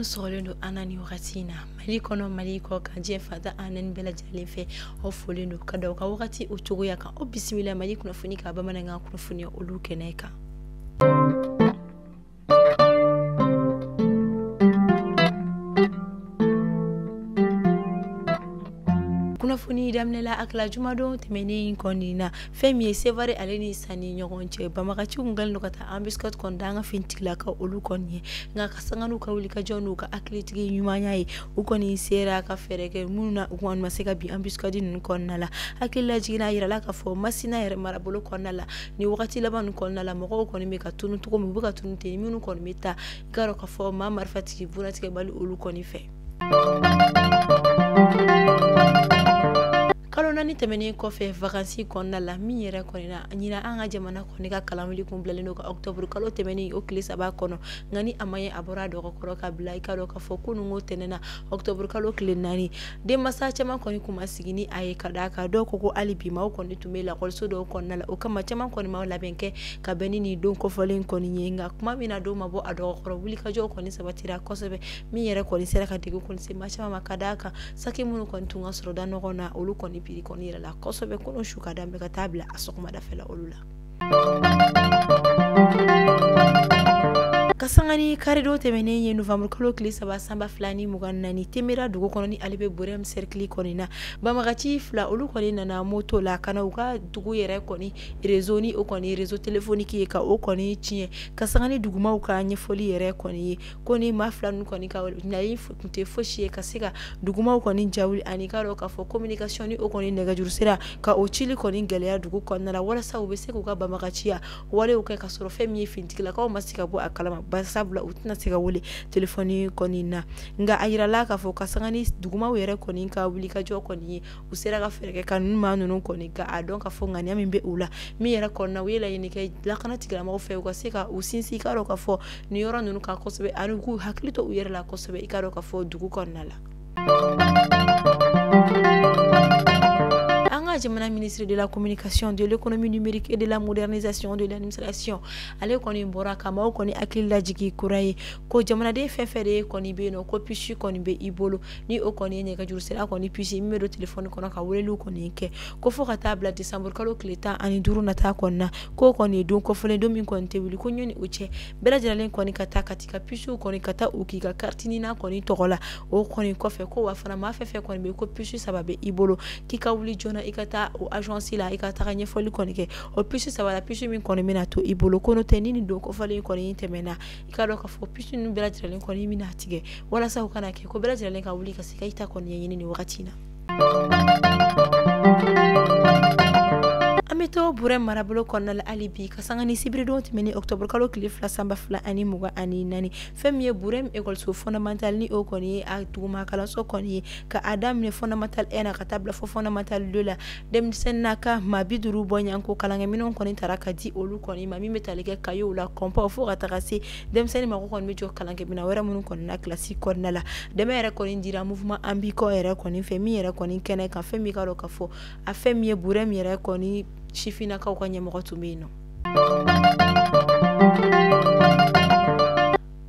sɔgɔlen don an na nin wagati in na Mali kɔnɔ Mali kɔ kan diɲɛ fata an naani bɛɛ lajɛlen fɛ aw folen don ka da ka wagati o cogoya kan o bisimila Mali kunnafoni ka bamanankan kunnafoni olu kɛnɛ kan. Kunnafoni daminɛla akila jumadon tɛmɛnen kɔni na fɛn min ye Sevare ale ni Sani ɲɔgɔn cɛ banbagaciw kun kɛlen don ka taa embuscade kɔni da an ka fintigilakaw olu kɔni ye nka ka sanga n'u ka wulikajɔ n'u ka hakilitigi ɲumanya ye u kɔni sera ka fɛɛrɛ kɛ minnu na u kɔni ma se ka bin embuscade ninnu kɔnɔna la hakilila jiginna yirala k'a fɔ Masina yɛrɛ marabolo kɔnɔna la ni wagati laban ninnu kɔnɔna la mɔgɔw kɔni bɛ ka tunu cogo min u bɛ ka tunu ten minnu kɔni bɛ taa i k'a dɔn k'a fɔ maa marifatigi bunatigɛbali olu kɔni fɛ. Kalo naani tɛmɛnen kɔfɛ vacances kɔnɔna la min yɛrɛ kɔni na ɲina an ka jamana kɔni ka kalan wuli kun bilalen don ka octobre kalo tɛmɛnen o tile 3 kɔnɔ nka ni a ma ye a bɔra dɔgɔkɔrɔ ka bila i ka dɔn k'a fɔ kununko tɛnɛnna octobre kalo tile 4 denmansa caman kɔni kun ma sigi ni a ye ka d'a kan dɔw ko hali bi maaw kɔni tun bɛ lakɔliso dɔw kɔnɔna la o kama caman kɔni ma labɛn kɛ ka bɛn ni nin don kɔfɔlen kɔni ye nka kuma min na dɔw ma bɔ a dɔgɔkɔrɔ wulikajɔw kɔni sabatira kosɛbɛ min yɛrɛ kɔni sera ka degun kɔni se maa caman ma ka d'a kan saki minnu kɔni tun ka sɔrɔ da ɲɔgɔn na olu kɔni piri kɔni yɛrɛ la kosɛbɛ kono su ka dan bɛ ka taa bila a sɔgɔmada fɛla olu la. Kasangani karido tɛmɛnen ye novembre kalo tile 3 sanba 2024 Temera dugu kɔnɔ ni ale bɛ Borem cercle kɔni na banbagaci fila olu kɔni nana moto la kana u ka dugu yɛrɛ kɔni réseau ni o kɔni réseau téléphonique ye ka o kɔni tiɲɛ Kasangani dugumaw ka ɲɛfɔli yɛrɛ kɔni ye ko ni maa fila ninnu kɔni ka nayi tun tɛ fosi ye ka se ka dugumaw kɔni jawuli ani ka dɔn k'a fɔ communication ni o kɔni nɛgɛjuru sira ka o cili kɔni gɛlɛya dugu kɔnɔna la walasa u bɛ se k'u ka banbagaciya walew kɛ ka sɔrɔ fɛn min ye fintigilakaw ma se ka bɔ a kalama sabula u tɛna se ka wele telefɔni kɔni na nka a yirala k'a fɔ Kasangani dugumaw yɛrɛ kɔni ka wulikajɔ kɔni ye u sera ka fɛɛrɛ kɛ ka ninnu maa ninnu kɔni ka a dɔn k'a fɔ ŋaniya min bɛ u la min yɛrɛ kɔnɔna u ye laɲini kɛ lakana tigilamɔgɔw fɛ u ka se ka u sinsin i k'a dɔn k'a fɔ nin yɔrɔ ninnu kan kosɛbɛ ani u k'u hakili to u yɛrɛ la kosɛbɛ i k'a dɔn k'a fɔ dugu kɔnɔna la. Jamana ministre de la communication, de l'économie numérique et de la modernisation de l'administration ale kɔni bɔra ka maaw kɔni hakili lajigi kura ye ko jamanaden fɛn fɛn de kɔni bɛ yen nɔ ko puce kɔni bɛ i bolo ni o kɔni ye nɛgɛjuru sira kɔni puce min bɛ don telefɔni kɔnɔ ka weleliw kɔni kɛ ko fo ka taa bila décembre kalo tile 15 nata kɔni na ko kɔni ye don kɔfɔlen don min kɔni tɛ wuli ko ɲɔni o cɛ bɛɛ lajɛlen kɔni ka taa ka ti ka pucew kɔni ka taa u k'i ka carte ɲini kɔni tɔgɔ la o kɔni kɔfɛ ko wa fana maa fɛn fɛn kɔni bɛ ko puce 3 bɛ i bolo k'i ka wuli joona i ka taa o agence la i ka taga ɲɛfɔli kɔni kɛ o puce 3 la puce min kɔni bɛna to i bolo ko n'o tɛ ni nin don kɔfɔlen kɔni tɛmɛna i ka dɔn k'a fɔ puce ninnu bɛɛ lajɛlen kɔni bɛna tigɛ walasa u kana kɛ ko bɛɛ lajɛlen ka wuli ka se ka i ta kɔni ɲɛɲini nin wagati na. An bɛ to Borem marabolo kɔnɔna la hali bi Kasangani sibiridon tɛmɛnen octobre kalo tile 2 sanba 2024 fɛn min ye Borem école fondamental ni o kɔni ye a duguma kalanso kɔni ye ka a daminɛ fondamental 1 ka taa bila fo fondamental 2 la denmisɛnnin n'a ka maa 50 bɔɲanko kalankɛminɛnw kɔni taara ka di olu kɔni ma min bɛ tali kɛ cahier la compas fo ka taga se denmisɛnnin ma ko kɔni bɛ jɔ kalankɛminɛn wɛrɛ minnu kɔni na classe kɔnɔna la dɛmɛ yɛrɛ kɔni dira mouvement Ambiko yɛrɛ kɔni fɛ min yɛrɛ kɔni kɛnɛ kan fɛn min ka dɔn k'a fɔ a fɛn min ye Borem yɛrɛ kɔni sifinakaw ka ɲɛmɔgɔ tun bɛ yen nɔ.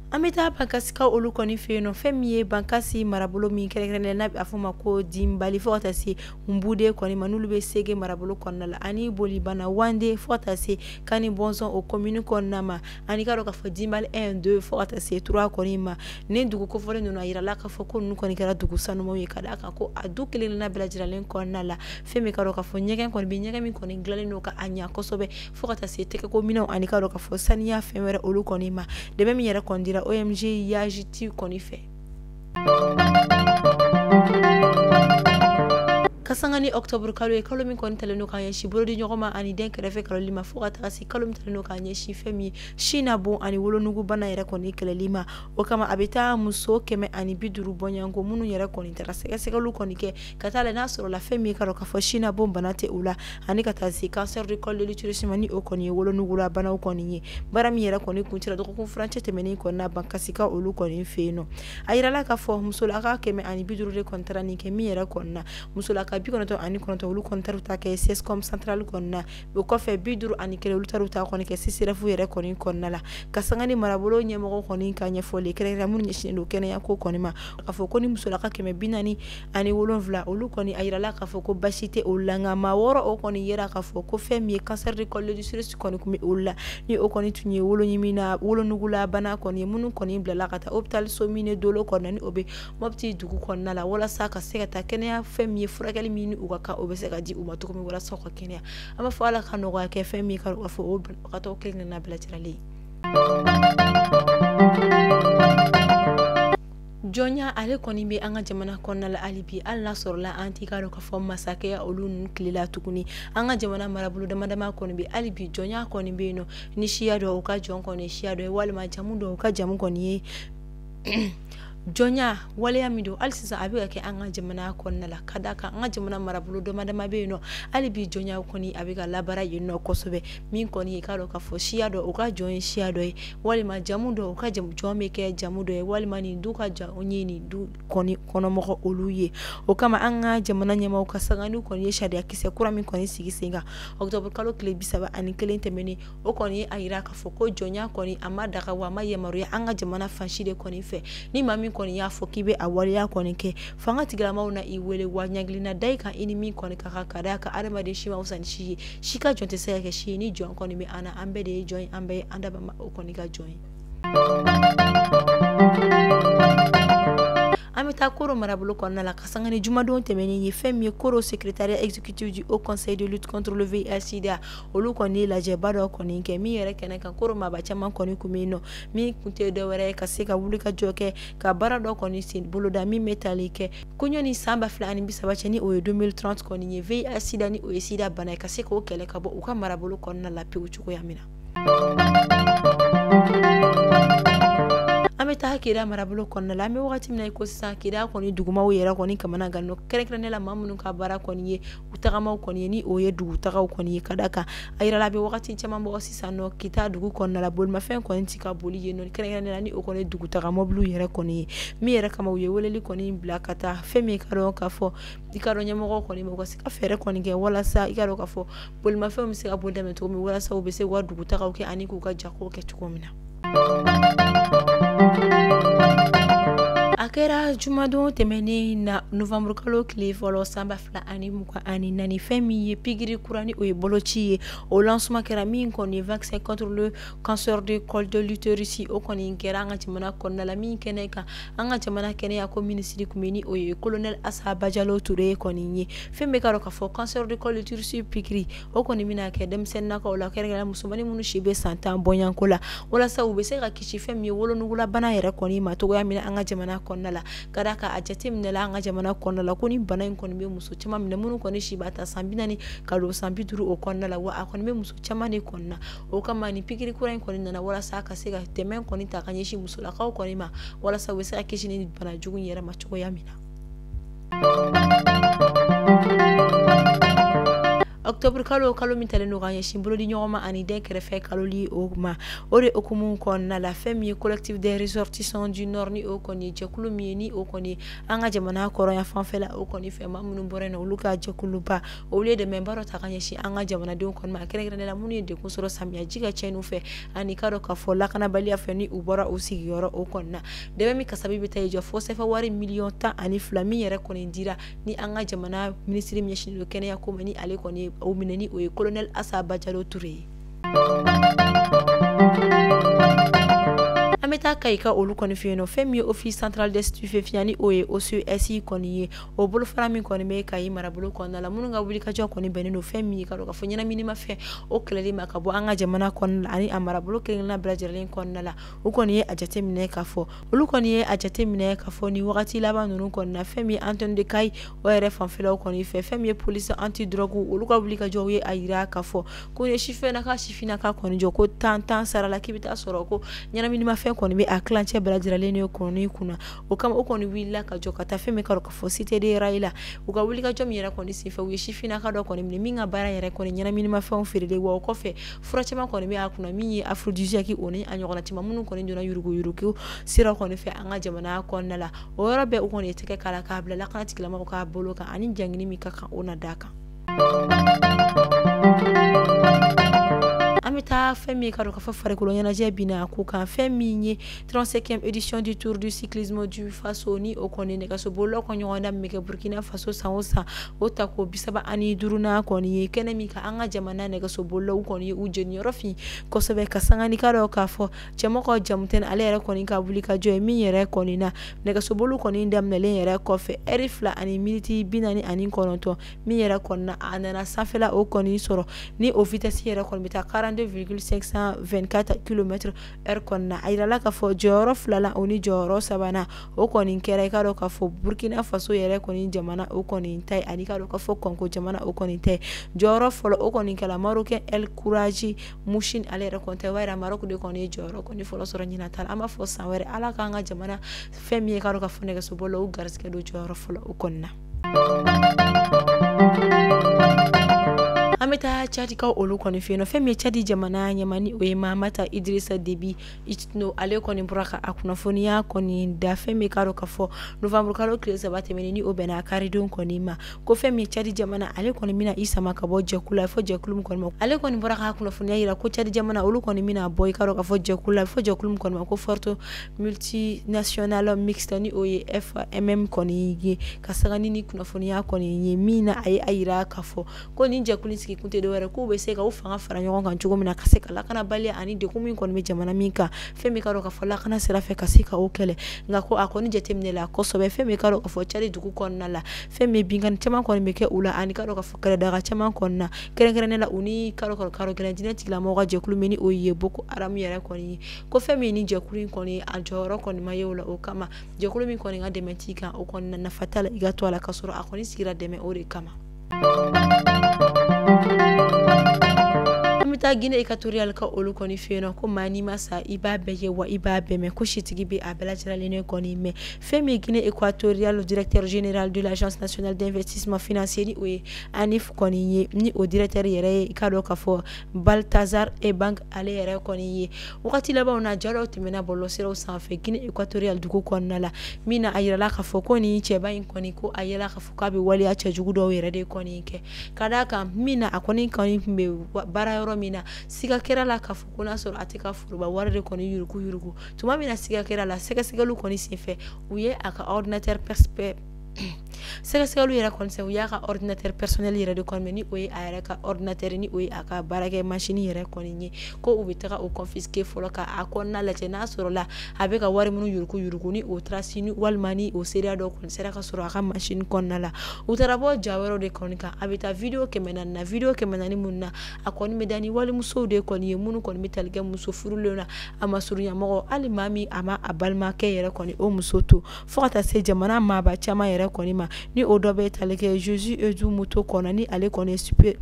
An bɛ taa bankasikaw olu kɔni fɛ yen nɔ fɛn min ye bankasi marabolo min kɛrɛnkɛrɛnnen n'a bɛ a fɔ ma ko Dimbali fo ka taa se Mbude kɔni ma n'olu bɛ Sege marabolo kɔnɔna la ani Bolibana Wande fo ka taa se Kani Bɔnzɔn o commune kɔnɔna ma ani ka dɔn k'a fɔ Dimbali 1 2 fo ka taa se 3 kɔni ma ni dugu kofɔlen ninnu a yirala k'a fɔ ko ninnu kɔni kɛra dugu sanumanw ye ka d'a kan ko a du kelen-kelenna bɛɛ lajɛlen kɔnɔna la fɛn min ka dɔn k'a fɔ ɲɛgɛn kɔni bɛ ɲɛgɛn min kɔni dilannen don ka a ɲɛ kosɛbɛ fo ka taa se tɛgɛko minɛnw ani ka dɔn k'a fɔ saniya fɛn wɛrɛ olu kɔni ma dɛmɛ min yɛrɛ kɔni dira OMG Yajiti kɔni fɛ. Kasangani octobre kalo ye kalo min kɔni talen don k'a ɲɛsin bolodi ɲɔgɔn ma ani den kɛrɛfɛ kaloli ma fo ka taga se kalo min talen don k'a ɲɛsin fɛn min ye China bon ani wolonugubana yɛrɛ kɔni kɛlɛli ma o kama a bɛ taa muso 150 bɔɲanko minnu yɛrɛ kɔni taara sɛgɛsɛgɛliw kɔni kɛ ka taa la n'a sɔrɔ la fɛn min ka dɔn k'a fɔ China bon bana tɛ u la ani ka taa se cancer du col de l'utérus ni o kɔni ye wolonugula banaw kɔni ye baara min yɛrɛ kɔni kuncɛla dɔgɔkun furancɛ tɛmɛnen kɔni na bankasika olu kɔni fɛ yen nɔ a yirala k'a fɔ musolaka 150 de kɔni taara nin kɛ min yɛrɛ kɔni na musolaka ka 99 olu kɔni taru ta kɛ CESCOM central kɔni na o kɔfɛ 51 olu taru ta kɔni kɛ CCRF yɛrɛ kɔni kɔnɔna la ka sanga ni marabolo ɲɛmɔgɔ kɔni ka ɲɛfɔli kɛrɛnkɛrɛn mun ɲɛsinnen don kɛnɛya ko kɔni ma ka fɔ ko ni musolaka 147 olu kɔni a yirala ka fɔ ko basi tɛ olu la nka maa 6 o kɔni yera ka fɔ ko fɛn min ye cancer du col de l'utérus kɔni kun bɛ olu la ni o kɔni tun ye woloɲimina wolonugula bana kɔni minnu kɔni bilala ka taa hôpital Somine Dolo kɔnɔ ni o bɛ Mopti dugu kɔnɔna la walasa ka se ka taa kɛnɛya fɛn min ye furakɛli min u ka kan o bɛ se ka di u ma cogo min walasa u ka kɛnɛya an b'a fɔ Ala ka nɔgɔya kɛ fɛn min ka fɔ o banabagatɔ kelen-kelenna bɛɛ lajɛlen Jɔnya ale kɔni bɛ an ka jamana kɔnɔna la hali bi hali n'a sɔrɔla an t'i k'a dɔn k'a fɔ masakɛya olu ninnu tilela tuguni an ka jamana marabolo dama kɔni bɛ hali bi jɔnya kɔni bɛ yen nɔ ni siya dɔ u ka jɔn kɔni siya dɔ ye walima jamu dɔ u ka jamu kɔni ye jɔnya waleya min don hali sisan a bɛ ka kɛ an ka jamana kɔnɔna la ka d'a kan an ka jamana marabolo dama bɛ yen nɔ hali bi jɔnya kɔni a bɛ ka labara yen nɔ kosɛbɛ min kɔni ye k'a dɔn k'a fɔ siya dɔ u ka jɔn ye siya dɔ ye walima jamu dɔ u ka jɔn bɛ kɛ jamu dɔ ye walima nin du ka jɔn ye nin du kɔni kɔnɔmɔgɔ olu ye o kama an ka jamana ɲɛmaaw ka sanga n'u kɔni ye sariya kisɛ kura min kɔni sigi sen kan octobre kalo tile 31 tɛmɛnen o kɔni ye a yira k'a fɔ ko jɔnya kɔni a ma daga wa a ma yamaruya an ka jamana fansi de kɔni fɛ ni maa min kɔni y'a fɔ k'i bɛ a waleya kɔni kɛ fanga tigilamaw na i wele wa ɲagilina da i kan i ni min kɔni ka kan ka d'a kan adamaden si ma wusa ni si ye si ka jɔn tɛ se ka kɛ si ye ni jɔn kɔni bɛ an na an bɛɛ de ye jɔn ye an bɛɛ ye an daba o kɔni ka jɔn ye an bɛ taa Koro marabolo kɔnɔna la ka sanga ni jumadon tɛmɛnen ye fɛn min ye Koro secrétariat exécutif du Haut Conseil de lutte contre le VIH/SIDA olu kɔni ye lajɛba dɔ kɔni kɛ min yɛrɛ kɛnɛ kan Koro maaba caman kɔni kun bɛ yen nɔ min kun tɛ dɔwɛrɛ ye ka se ka wuli ka jɔ kɛ ka baara dɔ kɔni sen boloda min bɛ tali kɛ kɔɲɔ ni san 2030 cɛ ni o ye 2030 kɔni ye VIH/SIDA ni o ye sida bana ye ka se k'o kɛlɛ ka bɔ u ka marabolo kɔnɔna la pewu cogoya min na an bɛ taa Kida marabolo kɔnɔna la an bɛ wagati min na i ko sisan Kida kɔni dugumaw yɛrɛ kɔni kamana gan kɛrɛnkɛrɛnnen la maa minnu ka baara kɔni ye u tagamaw kɔni ye ni o ye dugutagaw kɔni ye ka d'a kan a yirala a bɛ wagati caman bɔ sisan nɔ Kita dugu kɔnɔna la bolimafɛn kɔni tɛ ka boli yen nɔ kɛrɛnkɛrɛnnen la ni o kɔni dugutaga mɔbiliw yɛrɛ kɔni ye min yɛrɛ kama u ye weleli kɔni bila ka taa fɛn min ka dɔn k'a fɔ i ka dɔn ɲɛmɔgɔ kɔni ma u ka se ka fɛɛrɛ kɔni kɛ walasa i ka dɔn k'a fɔ bolimafɛnw bɛ se ka boli daminɛ cogo min walasa u bɛ se ka dugutagaw kɛ ani k'u ka jago kɛ cogo min na a kɛra jumadon tɛmɛnen na novembre kalo tile fɔlɔ san 2024 fɛn min ye pikiri kura ni o ye boloci ye o lancement kɛra min kɔni vaccin contre le cancer du col de l'utérus o kɔni kɛra an ka jamana kɔnɔna la min kɛnɛ kan an ka jamana kɛnɛya ko ministre kun bɛ ni o ye colonel Assa Bajalo Touré kɔni ye fɛn bɛ ka dɔn k'a fɔ cancer du col de l'utérus pikiri o kɔni bɛna kɛ denmisɛnninnakaw la kɛrɛnkɛrɛnnenya musomanni minnu si bɛ san 10 bɔɲanko la walasa u bɛ se ka kisi fɛn min ye wolonugula bana yɛrɛ kɔni ma cogoya min na an ka jamana kɔnɔna la ka d'a kan a jateminɛla an ka jamana kɔnɔna la ko ni bana in kɔni bɛ muso caman minɛ minnu kɔni si b'a ta san 40 ka don san 50 o kɔnɔna la wa a kɔni bɛ muso caman de kɔnɔna o kama ni pikiri kura in kɔni nana walasa ka se ka dɛmɛ kɔni ta ka ɲɛsin musolakaw kɔni ma walasa u bɛ se ka kisi ni bana jugu in yɛrɛ ma cogoya min na octobre kalo min talen don ka ɲɛsin bolodi ɲɔgɔn ma ani den kɛrɛfɛ kaloli o ma o de okumu kɔnɔna la fɛn min ye collectif des ressortissants du nord ni o kɔni jɛkulu min ye ni o kɔni an ka jamana kɔrɔnya fanfɛ la o kɔni fɛ maa minnu bɔra yen nɔ olu ka jɛkuluba olu ye dɛmɛba dɔ ta ka ɲɛsin an ka jamanadenw kɔni ma kɛrɛnkɛrɛnnen la minnu ye degun sɔrɔ samiyaji ka cɛnniw fɛ ani ka dɔn k'a fɔ lakanabaliya fɛ ni u bɔra u sigiyɔrɔ o kɔni na dɛmɛ min kasabi bɛ taa i jɔ fo sɛfɛ wari $12 min yɛrɛ kɔni dira ni an ka jamana ministre min ɲɛsinnen don kɛnɛya ko ma ni ale kɔni ye o minɛ ni o ye colonel Assa Bajalo Touré ye an bɛ taa Kayika olu kɔni fɛ yen nɔ fɛn min ye office central des stupéfiants ni o ye OCS kɔni ye o bolofara min kɔni bɛ Kayi marabolo kɔnɔna la minnu ka wulikajɔ kɔni bɛnnen don fɛn min ye ka dɔn k'a fɔ ɲɛnaminimafɛn o kɛlɛli ma ka bɔ an ka jamana kɔnɔna la ani a marabolo kelen-kelenna bɛɛ lajɛlen kɔnɔna la o kɔni ye a jateminɛ k'a fɔ olu kɔni ye a jateminɛ k'a fɔ ni wagati laban ninnu kɔni na fɛn min ye Antoine de Kayi o yɛrɛ fanfɛlaw kɔni fɛ fɛn min ye police anti drogue olu ka wulikajɔw ye a yira k'a fɔ ko ni sifinnaka kɔni jɔ ko tan sarala k'i bɛ taa sɔrɔ ko ɲɛnaminimafɛn kɔni kɔni be a klancɛ bɛɛ lajɛlen ne kɔni kunna o kama o kɔni wulila ka jɔ ka taa fɛn min ka ka fɔ cité de Raila u ka wuli ka jɔ min yɛrɛ kɔni senfɛ u ye sifinnaka dɔ kɔni minɛ min ka baara yɛrɛ kɔni ɲɛnaminimafɛnw feereli wa o kɔfɛ fura caman kɔni be a kunna min ye aphrodisiaque o ni a ɲɔgɔnna caman minnu kɔni donna yurugu sira kɔni fɛ an ka jamana kɔnɔna la o yɔrɔ bɛɛ u kɔni ye tɛgɛ kala k'a bila lakana tigilamɔgɔw k'a bolo kan ani jangini min ka kan o na da kan an bɛ taa fɛn min ka dɔn ka fɔ farikolo ɲɛnajɛ bina ko kan fɛn min ye 35e édition du Tour du cyclisme du Faso ni o kɔni nɛgɛsobolilaw ka ɲɔgɔndan min bɛ kɛ Burkina Faso san o san o ta ko 35 kɔni ye kɛnɛ min ka an ka jamana nɛgɛsobolilaw kɔni ye u jeniyɔrɔ fin kosɛbɛ ka sangani ka dɔn k'a fɔ cɛmɔgɔ jamutɛni ale yɛrɛ kɔni ka wuli ka jɔ ye min yɛrɛ kɔni na nɛgɛsoboliw kɔni daminɛlen yɛrɛ kɔfɛ heure 2 ani miniti 49 min yɛrɛ kɔni na a nana sanfɛla o kɔni sɔrɔ ni o vitesse yɛrɛ kɔni bɛ taa 42,524 km/h kɔni na a yirala k'a fɔ jɔyɔrɔ 2 la o ni jɔyɔrɔ 3nan o kɔni kɛra i ka dɔn k'a fɔ Burkina Faso yɛrɛ kɔni jamana o kɔni ta ye ani ka dɔn k'a fɔ Congo jamana o kɔni ta ye jɔyɔrɔ fɔlɔ o kɔni kɛla Marocain El Courage Mouchine ale yɛrɛ kɔni ta ye wa yira Maroc de kɔni ye jɔyɔrɔ kɔni fɔlɔ sɔrɔ ɲinan ta la an b'a fɔ san wɛrɛ ala k'an ka jamana fɛn min ye ka dɔn k'a fɔ nɛgɛsobolilaw u garisigɛ don jɔyɔrɔ fɔlɔ o kɔni na an bɛ taa Tchadikaw olu kɔni fɛ yen nɔ fɛn min ye Tchadi jamana ɲɛmani o ye Mahamata Idrissa Déby Itno ale kɔni bɔra ka a kunnafoniya kɔni da fɛn min ka dɔn k'a fɔ novembre kalo tile 3 tɛmɛnen ni o bɛnna karidenw kɔni ma ko fɛn min ye Tchadi jamana ale kɔni bɛna i sama ka bɔ jɛkulu la fɔ jɛkulu min kɔni ma ale kɔni bɔra ka kunnafoniya yira ko Tchadi jamana olu kɔni bɛna bɔ i ka dɔn k'a fɔ jɛkulu la fɔ jɛkulu min kɔni ma ko Force Multinationale Mixte ni o ye FMM kɔni ye ka sagani ni kunnafoniya kɔni ye min na a ye a yira k'a fɔ ko ni jɛkulu sigi kun tɛ dɔwɛrɛ k'u bɛ se ka u fanga fara ɲɔgɔn kan cogo min na ka se ka lakanabaliya ani degun min kɔni bɛ jamana min kan fɛn min ka dɔn k'a fɔ lakana sira fɛ ka se ka o kɛlɛ nka ko a kɔni jateminɛ la kosɛbɛ fɛn min ka dɔn k'a fɔ Tchadi dugu kɔnɔna la fɛn min binkani caman kɔni bɛ kɛ u la ani ka dɔn k'a fɔ kɛlɛdaga caman kɔni na kɛrɛnkɛrɛnnen la u ni karo gɛlɛn diinɛ tigilamɔgɔw ka jɛkulu min ni o ye Boko Haram yɛrɛ kɔni ye ko fɛn min ni jɛkulu in kɔni a jɔyɔrɔ kɔni ma ye o la o kama jɛkulu min kɔni ka dɛmɛ t'i kan o kɔni na nafa t'a la i ka to a la ka sɔrɔ a kɔni sigira dɛmɛ o de kama an bɛ taa Guinée équatoriale ka olu kɔni fɛ yen nɔ ko maa n'i ma sa i b'a bɛɛ ye wa i b'a bɛɛ mɛn ko sitigi bɛ a bɛɛ lajɛlen kɔni mɛn fɛn min Guinée équatoriale directeur général de l'agence nationale d'investissement financier ni o ye ANIF kɔni ye ni o directeur yɛrɛ ye i ka dɔn k'a fɔ Balthazar Ebang ale yɛrɛ kɔni ye wagati labanw na jaraw tɛmɛna bɔlɔlɔsiraw sanfɛ Guinée équatoriale dugu kɔnɔna la min na a yirala k'a fɔ ko nin cɛba in kɔni ko a yɛlɛ k'a fɔ k'a bɛ waleya cɛjugu dɔw yɛrɛ de kɔni kɛ ka d'a kan min na a kɔni tun bɛ baara yɔrɔ min na siga kɛra la k'a fɔ ko n'a sɔrɔ a tɛ ka foroba wari de kɔni yurugu tuma min na siga kɛra la sɛgɛsɛgɛliw kɔni senfɛ u ye a ka ordinateur sɛgɛsɛgɛliw yɛrɛ kɔni u y'a ka ordinateur personnel yɛrɛ de kɔni ni o ye a yɛrɛ ka ordinateur ni o ye a ka baarakɛ machine yɛrɛ kɔni ye ko u bɛ taga o confisquer fɔlɔ ka a kɔnɔna lajɛ n'a sɔrɔ la a bɛ ka wari minnu yurugu ni o trace ni walima ni o seereya dɔ kɔni sera ka sɔrɔ a ka machine kɔnɔna la u taara bɔ ja wɛrɛw de kɔni kan a bɛ taa video 400 na video 400 minnu na a kɔni bɛ da ni walimusow de kɔni ye minnu kɔni bɛ tali kɛ muso furulenw na a ma surunya mɔgɔ hali maa min a ma a balimakɛ yɛrɛ kɔni o muso to fo ka taa se jamana maaba caman yɛrɛ kɔni ma ni o dɔ bɛ tali kɛ Jésus Edu Moto kɔnɔ ni ale kɔni ye super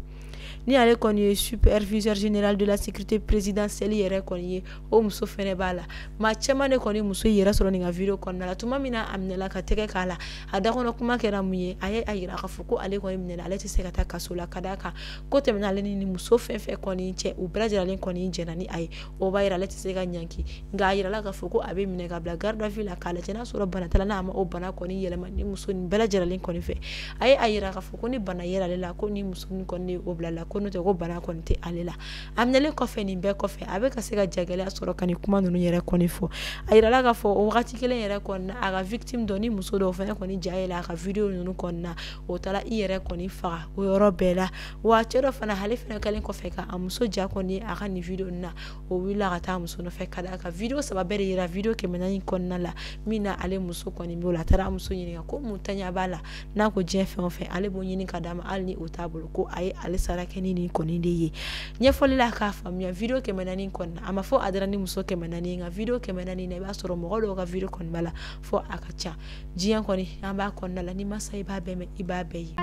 ni ale kɔni ye superviseur général de la sécurité présidentielle yɛrɛ kɔni ye o muso fɛnɛ b'a la maa caman de kɔni muso yɛrɛ sɔrɔ nin ka video kɔnɔna la tuma min na a minɛla ka tɛgɛ k'a la a dakɔnɔ kuma kɛra mun ye a ye a yira k'a fɔ ko ale kɔni minɛla ale tɛ se ka taa kaso la ka d'a kan ko tɛmɛna ale ni muso fɛn fɛn kɔni cɛ u bɛɛ lajɛlen kɔni jɛnna ni a ye o b'a yira ale tɛ se ka ɲanki nka a yirala k'a fɔ ko a bɛ minɛ ka bila garde à vue la k'a lajɛ n'a sɔrɔ bana t'a la n'a ma o bana kɔni yɛlɛma ni muso nin bɛɛ lajɛlen kɔni fɛ a ye a yira k'a fɔ ko ni bana yera ale la ko ni muso nin kɔni o bila la ko n'o tɛ ko bana kɔni tɛ ale la a minɛlen kɔfɛ nin bɛɛ kɔfɛ a bɛ ka se ka jagɛlɛya sɔrɔ ka nin kuma ninnu yɛrɛ kɔni fɔ a yirala k'a fɔ o wagati kelen yɛrɛ kɔni na a ka victime dɔ ni muso dɔw fɛnɛ kɔni ja yɛlɛ a ka video ninnu kɔni na o taara i yɛrɛ kɔni faga o yɔrɔ bɛɛ la wa cɛ dɔ fana ale fɛnɛ kɛlen kɔfɛ ka a muso ja kɔni a ka nin video na o wulila ka taa muso nɔfɛ ka d'a kan video 3 bɛɛ de yira video 400 kɔnɔna la min na ale muso kɔni b'o la a taara muso ɲininka ko mun taɲa b'a la n'a ko diɲɛ fɛn o fɛn ale b'o ɲini ka d'a ma hali ni o t'a bolo ko a ye ale sara kɛ ni nin kɔni de ye ɲɛfɔli la k'a faamuya video 400 kɔnɔna a ma fɔ a dara ni muso 400 ye nka video 400 na i b'a sɔrɔ mɔgɔ dɔw ka video kɔni b'a la fɔ a ka ca diɲɛ kɔni an b'a kɔnɔna la ni masa i b'a bɛɛ mɛn i b'a bɛɛ ye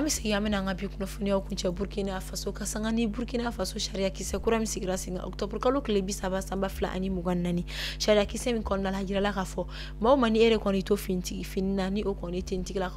ami sigi amina nga bi kunnafoniya kunce Burkina Faso ka sanga ni Burkina Faso sharia kise kura mi sigira singa Octobre kalo kile bi saba samba fila ani mugan nani sharia kise min konna la jirala ka fo maw mani ere koni to finna ni o koni tentigla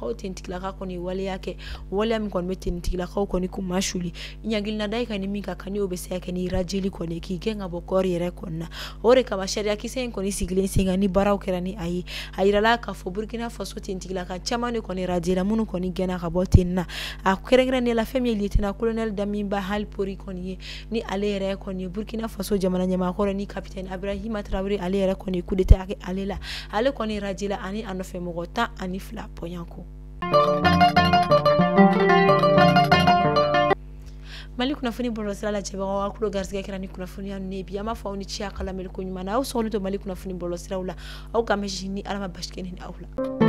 ka koni wale yake wale mi koni tentigla ka koni kumashuli nyagil na dai kani mika kani obese yake ni rajeli koni ki genga bokori yere konna ore kama sharia kise koni sigilen singa ni baraw kerani ayi ayirala ka fo Burkina Faso tentigla ka chamani koni rajela munu koni gena ka botenna a kerengre ne la famille lieutenant colonel Damimba Hal Pori koni ni ale yere koni Burkina Faso jamana nyama ko ni capitaine Ibrahima Traoré ale yere koni coup d'état ake ale la ale koni rajela ani anofe mogota ani fla poyanko mali kunafoni bolosira la jeba wa kulo garsga kirani kunafoni ya nebi ama fauni chia kala mel ko nyuma na au sonu to mali kunafoni bolosira ula au kameshini alama bashkeni aula